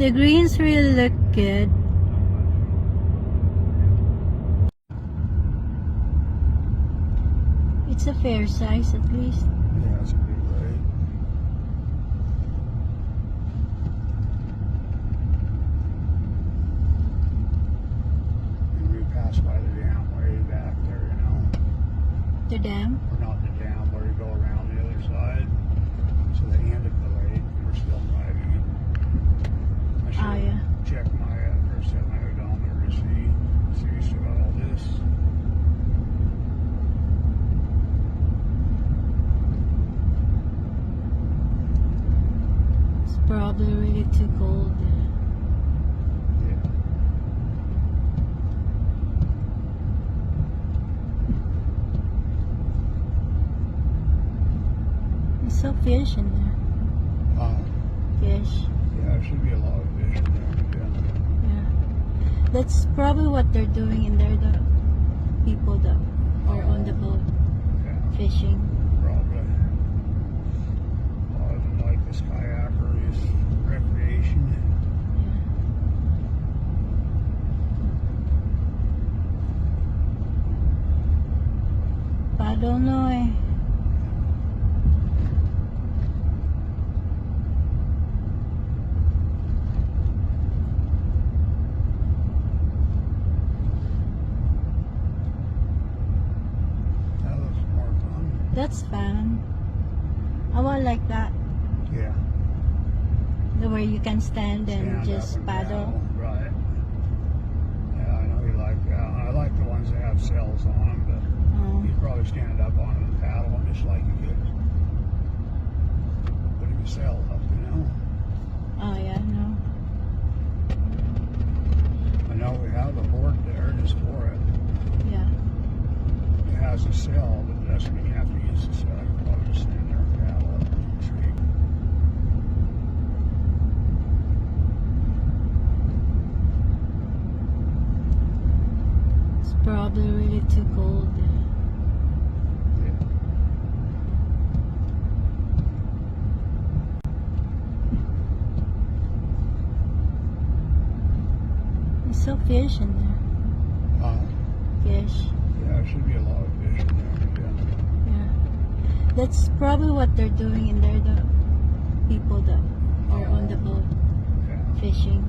The greens really look good. It's a fair size at least. Yeah, it's a big lake. And we passed by the dam way back there, you know. The dam. Or not the dam, where you go around the other side. So the end of the lake, and we're still driving it. I should Oh, yeah. check my first set my odometer to see we still got all this. It's probably really too cold. Yeah. There's some fish in there. Fish. Yeah, there should be a lot of fish in there. Yeah. That's probably what they're doing in there, the people that are on the boat Yeah, fishing. probably. A lot of them like this kayaker is recreation. But I don't know eh. That looks more fun. That's fun. I want like that. Yeah. The where you can stand and Stand just up and paddle. Right. Yeah, I know you like that. I like the ones that have sails on them, but you probably stand up on them and paddle them just like you could putting a sail up, you know. Oh yeah, no. I know we have a board there just for it. Yeah. It has a sail, but it doesn't mean you have to use the sail. You can probably just stand there and paddle up the tree. It's probably really too cold. Yeah. There's some fish in there. Fish. Yeah, there should be a lot of fish in there. Yeah. That's probably what they're doing in there, the people that are on the boat Yeah. fishing.